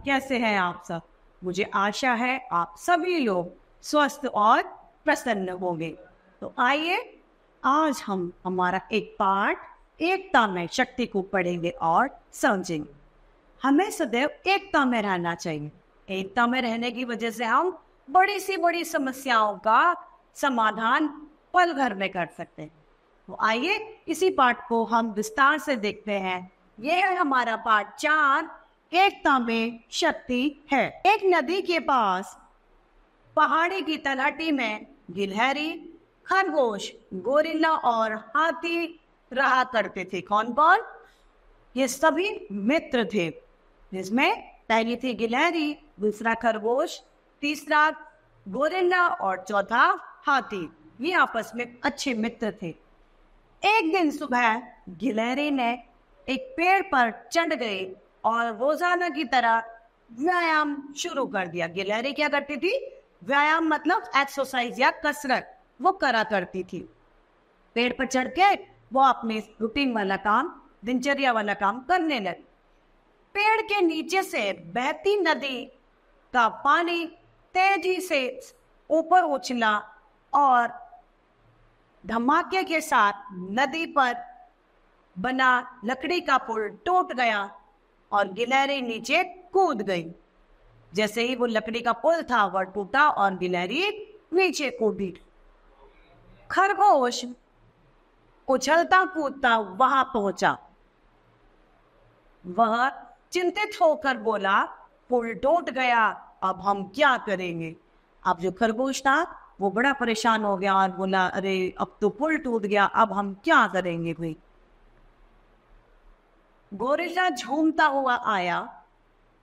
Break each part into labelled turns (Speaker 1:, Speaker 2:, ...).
Speaker 1: कैसे हैं आप सब? मुझे आशा है आप सभी लोग स्वस्थ और प्रसन्न होंगे। तो आइए आज हम हमारा एक पाठ एकता में शक्ति को पढ़ेंगे और समझेंगे। हमें सदैव एकता में रहना चाहिए। एकता में रहने की वजह से हम बड़ी सी बड़ी समस्याओं का समाधान पल भर में कर सकते हैं। तो आइए इसी पाठ को हम विस्तार से देखते हैं। यह है हमारा पाठ 4, एकता में शक्ति है। एक नदी के पास पहाड़ी की तलहटी में गिलहरी, खरगोश, गोरिल्ला और हाथी रहा करते थे। कौन कौन? ये सभी मित्र थे, जिसमें पहली थी गिलहरी, दूसरा खरगोश, तीसरा गोरिल्ला और चौथा हाथी। ये आपस में अच्छे मित्र थे। एक दिन सुबह गिलहरी ने एक पेड़ पर चढ़ गई और रोजाना की तरह व्यायाम शुरू कर दिया। गिलहरी क्या करती थी? व्यायाम मतलब एक्सरसाइज या कसरत वो करा करती थी। पेड़ पर चढ़ के वो अपने रूटीन वाला काम, दिनचर्या वाला काम करने लगी। पेड़ के नीचे से बहती नदी का पानी तेजी से ऊपर उछला और धमाके के साथ नदी पर बना लकड़ी का पुल टूट गया और गिलहरी नीचे कूद गई। जैसे ही वो लकड़ी का पुल था वह टूटा और गिलहरी नीचे कूदी। खरगोश उछलता कूदता वहां पहुंचा। वह चिंतित होकर बोला, पुल टूट गया, अब हम क्या करेंगे? अब जो खरगोश था वो बड़ा परेशान हो गया और बोला, अरे अब तो पुल टूट गया, अब हम क्या करेंगे भाई? गोरिल्ला झूमता हुआ आया।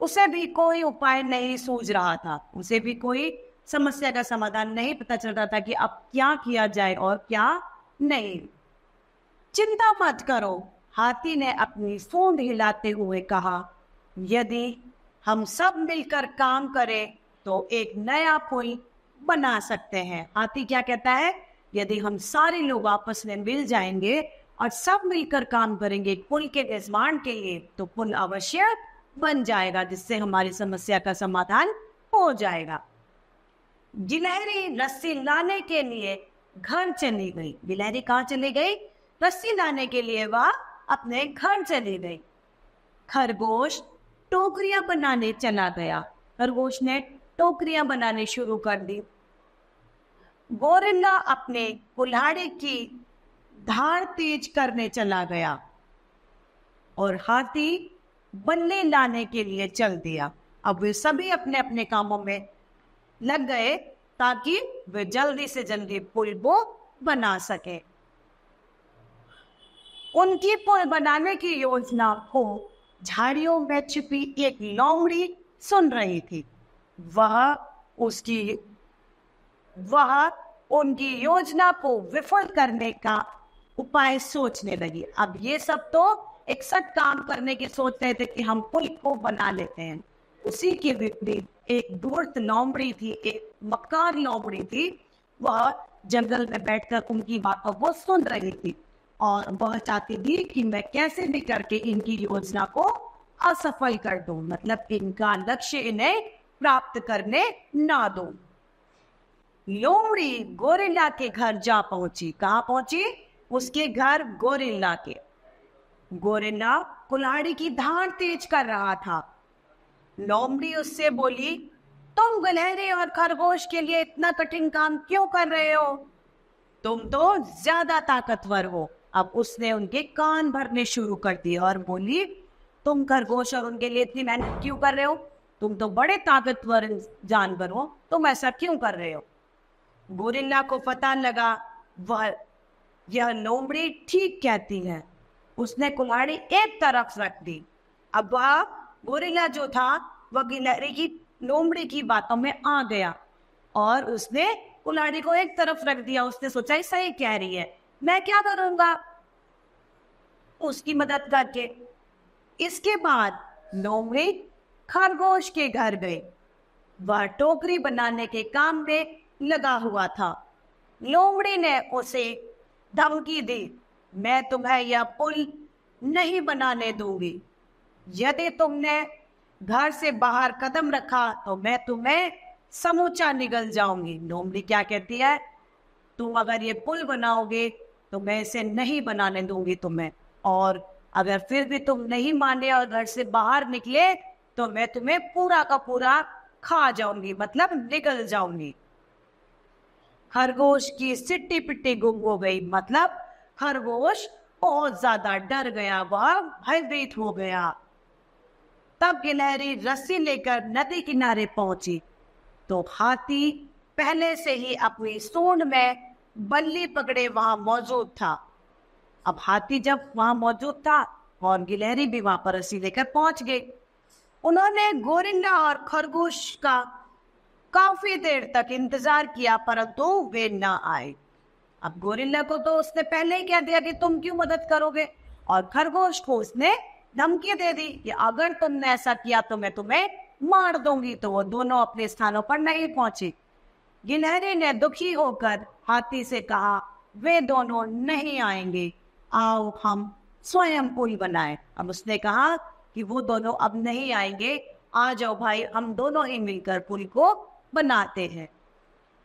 Speaker 1: उसे भी कोई उपाय नहीं सूझ रहा था। उसे भी कोई समस्या का समाधान नहीं पता चल रहा था कि अब क्या किया जाए और क्या नहीं। चिंता मत करो, हाथी ने अपनी सूंड हिलाते हुए कहा, यदि हम सब मिलकर काम करें तो एक नया पुल बना सकते हैं। हाथी क्या कहता है? यदि हम सारे लोग आपस में मिल जाएंगे और सब मिलकर काम करेंगे पुल के निर्माण के लिए, तो पुल अवश्य बन जाएगा, जिससे हमारी समस्या का समाधान हो जाएगा। गिलहरी रस्सी लाने के लिए घर चली गई। गिलहरी कहाँ चली गई? रस्सी लाने के लिए वह अपने घर चली गई। खरगोश टोकरियां बनाने चला गया। खरगोश ने टोकरियां बनाने शुरू कर दी। गोरिल्ला अपने कुल्हाड़ी की धार तेज करने चला गया और हाथी बल्ले लाने के लिए चल दिया। अब वे सभी अपने अपने कामों में लग गए ताकि वे जल्दी से जल्दी पुल को बना सके। उनकी पुल बनाने की योजना को झाड़ियों में छिपी एक लोमड़ी सुन रही थी। वह उनकी योजना को विफल करने का उपाय सोचने लगी। अब ये सब तो एक सट काम करने की सोच रहे थे कि हम पुल को बना लेते हैं। उसी के विपरीत एक धूर्त लोमड़ी थी, एक मक्कार लोमड़ी थी। वह जंगल में बैठकर उनकी बातों को सुन रही थी और वह चाहती थी कि मैं कैसे भी करके इनकी योजना को असफल कर दूं, मतलब इनका लक्ष्य इन्हें प्राप्त करने ना दूं। लोमड़ी गोरिल्ला के घर जा पहुंची। कहाँ पहुंची? उसके घर गोरिल्ला के। गोरिल्ला कुल्हाड़ी की धार तेज कर रहा था। लोमड़ी उससे बोली, तुम गिलहरी और खरगोश के लिए इतना कठिन काम क्यों कर रहे हो? तुम तो ज्यादा ताकतवर हो। अब उसने उनके कान भरने शुरू कर दिए और बोली, तुम खरगोश और उनके लिए इतनी मेहनत क्यों कर रहे हो? तुम तो बड़े ताकतवर जानवर हो, तुम ऐसा क्यों कर रहे हो? गोरिल्ला को पता लगा यह लोमड़ी ठीक कहती है। उसने कुल्हाड़ी एक तरफ रख दी। अब वह गोरिल्ला जो था वह गिलहरी की लोमड़ी की बातों में आ गया और उसने कुल्हाड़ी को एक तरफ रख दिया। उसने सोचा सही कह रही है, मैं क्या करूंगा उसकी मदद करके। इसके बाद लोमड़ी खरगोश के घर गई। वह टोकरी बनाने के काम में लगा हुआ था। लोमड़ी ने उसे धमकी दी, मैं तुम्हें यह पुल नहीं बनाने दूंगी। यदि तुमने घर से बाहर कदम रखा तो मैं तुम्हें समूचा निगल जाऊंगी। लोमड़ी क्या कहती है, तुम अगर ये पुल बनाओगे तो मैं इसे नहीं बनाने दूंगी तुम्हें, और अगर फिर भी तुम नहीं माने और घर से बाहर निकले तो मैं तुम्हें पूरा का पूरा खा जाऊंगी, मतलब निगल जाऊंगी। खरगोश की सिट्टी पिट्टी गुम हो गई, मतलब खरगोश बहुत ज्यादा डर गया, वह भयभीत हो गया। तब गिलहरी रस्सी लेकर नदी किनारे पहुंची तो हाथी पहले से ही अपनी सूंड में बल्ली पकड़े वहां मौजूद था। अब हाथी जब वहां मौजूद था और गिलहरी भी वहां पर रस्सी लेकर पहुंच गई। उन्होंने गोरिल्ला और खरगोश का काफी देर तक इंतजार किया, परंतु वे ना आए। अब गोरिल्ला को तो उसने पहले ही कह दिया कि तुम क्यों मदद करोगे, और खरगोश को उसने धमकी दे दी कि अगर तुमने ऐसा किया तो मैं तुम्हें मार दूंगी। तो वो दोनों अपने स्थानों पर नहीं पहुंचे। गिलहरी ने दुखी होकर हाथी से कहा, वे दोनों नहीं आएंगे, आओ हम स्वयं पुल बनाएं। अब उसने कहा कि वो दोनों अब नहीं आएंगे, आ जाओ भाई, हम दोनों ही मिलकर पुल को बनाते हैं।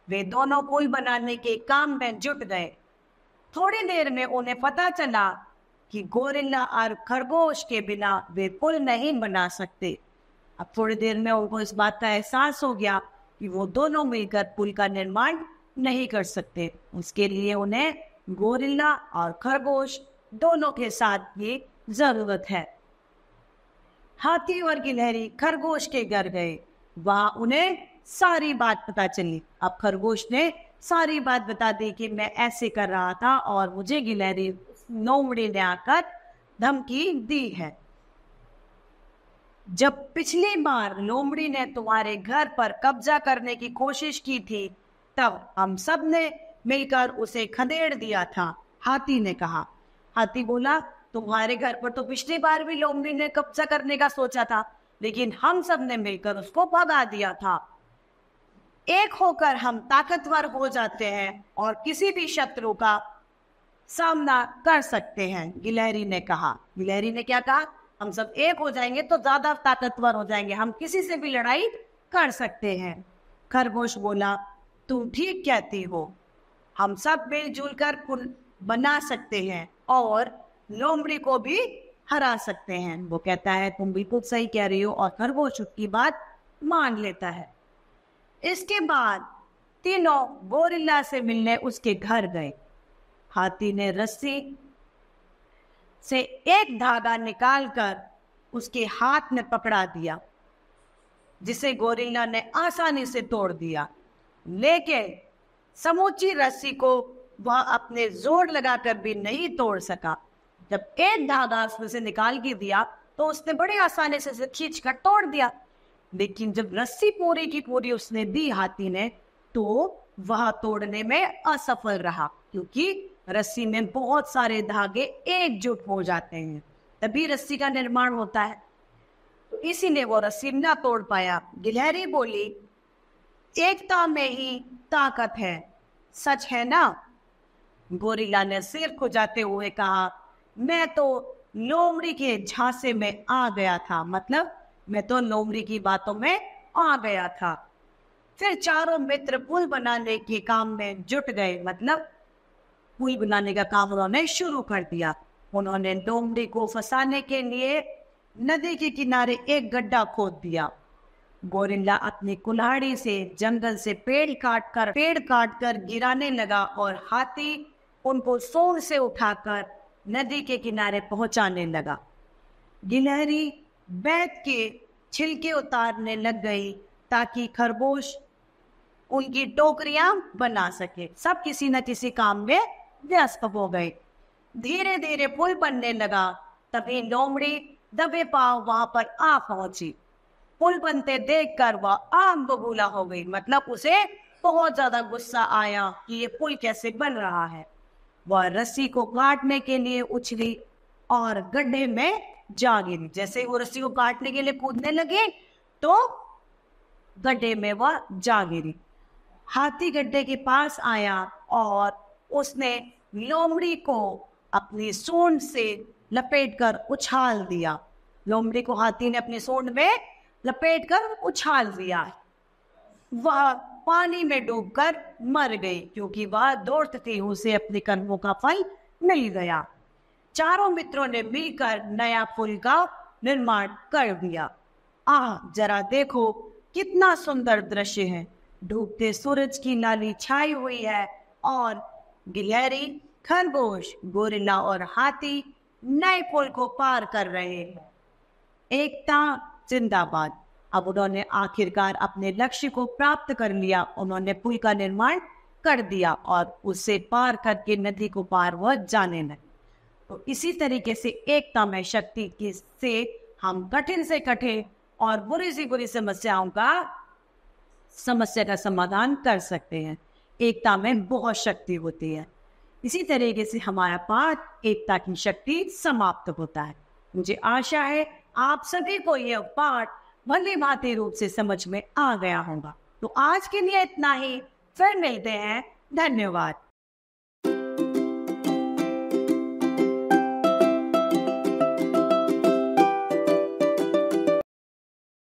Speaker 1: वे दोनों पुल बनाने के काम में जुट गए। थोड़ी देर में उन्हें पता चला कि गोरिल्ला और खरगोश के बिना वे पुल नहीं बना सकते। अब थोड़ी देर में उनको इस बात का एहसास हो गया कि वो दोनों मिलकर पुल का निर्माण नहीं कर सकते। उसके लिए उन्हें गोरिल्ला और खरगोश दोनों के साथ की जरूरत है। हाथी और गिलहरी खरगोश के घर गए, वहां उन्हें सारी बात पता चली। अब खरगोश ने सारी बात बता दी कि मैं ऐसे कर रहा था और मुझे गिलहरी लोमड़ी ने आकर धमकी दी है। जब पिछली बार लोमड़ी ने तुम्हारे घर पर कब्जा करने की कोशिश की थी तब हम सब ने मिलकर उसे खदेड़ दिया था, हाथी ने कहा। हाथी बोला, तुम्हारे घर पर तो पिछली बार भी लोमड़ी ने कब्जा करने का सोचा था, लेकिन हम सब ने मिलकर उसको भगा दिया था। एक होकर हम ताकतवर हो जाते हैं और किसी भी शत्रु का सामना कर सकते हैं, गिलहरी ने कहा। गिलहरी ने क्या कहा, हम सब एक हो जाएंगे तो ज्यादा ताकतवर हो जाएंगे, हम किसी से भी लड़ाई कर सकते हैं। खरगोश बोला, तुम ठीक कहती हो, हम सब मिलजुल कर पुल बना सकते हैं और लोमड़ी को भी हरा सकते हैं। वो कहता है, तुम बिल्कुल सही कह रही हो, और खरगोश उसकी बात मान लेता है। इसके बाद तीनों गोरिल्ला से मिलने उसके घर गए। हाथी ने रस्सी से एक धागा निकालकर उसके हाथ में पकड़ा दिया, जिसे गोरिल्ला ने आसानी से तोड़ दिया, लेकिन समूची रस्सी को वह अपने जोर लगाकर भी नहीं तोड़ सका। जब एक धागा उसमें से निकाल के दिया तो उसने बड़ी आसानी से खींच कर तोड़ दिया, लेकिन जब रस्सी पूरी की पूरी उसने दी हाथी ने, तो वह तोड़ने में असफल रहा, क्योंकि रस्सी में बहुत सारे धागे एकजुट हो जाते हैं, तभी रस्सी का निर्माण होता है। तो इसीलिए वो रस्सी ना तोड़ पाया। गिलहरी बोली, एकता में ही ताकत है, सच है ना? गोरिल्ला ने सिर खुजाते हुए कहा, मैं तो लोमड़ी के झांसे में आ गया था, मतलब मैं तो लोमड़ी की बातों में आ गया था। फिर चारों मित्र पुल बनाने के काम में जुट गए, मतलब पुल बनाने का काम उन्होंने शुरू कर दिया। उन्होंने लोमड़ी को फंसाने के लिए नदी के किनारे एक गड्ढा खोद दिया। गोरिल्ला अपनी कुल्हाड़ी से जंगल से पेड़ काट कर गिराने लगा और हाथी उनको सूंड से उठाकर नदी के किनारे पहुंचाने लगा। गिलहरी बैठ के छिलके उतारने लग गई ताकि खरगोश उनकी टोकरियां बना सके। सब किसी न किसी काम में व्यस्त हो गए। धीरे धीरे पुल बनने लगा। तभी लोमड़ी दबे पांव वहां पर आ पहुंची। पुल बनते देखकर वह आग बबूला हो गई, मतलब उसे बहुत ज्यादा गुस्सा आया कि ये पुल कैसे बन रहा है। वह रस्सी को काटने के लिए उछली और गड्ढे में जा गिरी। जैसे वो रस्सी को काटने के लिए कूदने लगे तो गड्ढे में वह जा गिरी। हाथी गड्ढे के पास आया और उसने लोमड़ी को अपनी सूंड से लपेटकर उछाल दिया। लोमड़ी को हाथी ने अपनी सूंड में लपेटकर उछाल दिया। वह पानी में डूबकर मर गई क्योंकि वह दौड़ती उसे अपने कर्मों का फल मिल गया। चारों मित्रों ने मिलकर नया पुल का निर्माण कर दिया। जरा देखो कितना सुंदर दृश्य है। डूबते सूरज की लाली छाई हुई है और गिलहरी, खरगोश, गोरिल्ला और हाथी नए पुल को पार कर रहे हैं। एकता जिंदाबाद। अब उन्होंने आखिरकार अपने लक्ष्य को प्राप्त कर लिया। उन्होंने पुल का निर्माण कर दिया और उसे पार करके नदी को पार वह जाने लगे। तो इसी तरीके से एकता में शक्ति की से हम कठिन से कठिन और बुरी से बुरी समस्या का समाधान कर सकते हैं। एकता में बहुत शक्ति होती है। इसी तरीके से हमारा पाठ एकता की शक्ति समाप्त होता है। मुझे आशा है आप सभी को यह पाठ भली भांति रूप से समझ में आ गया होगा। तो आज के लिए इतना ही, फिर मिलते हैं। धन्यवाद।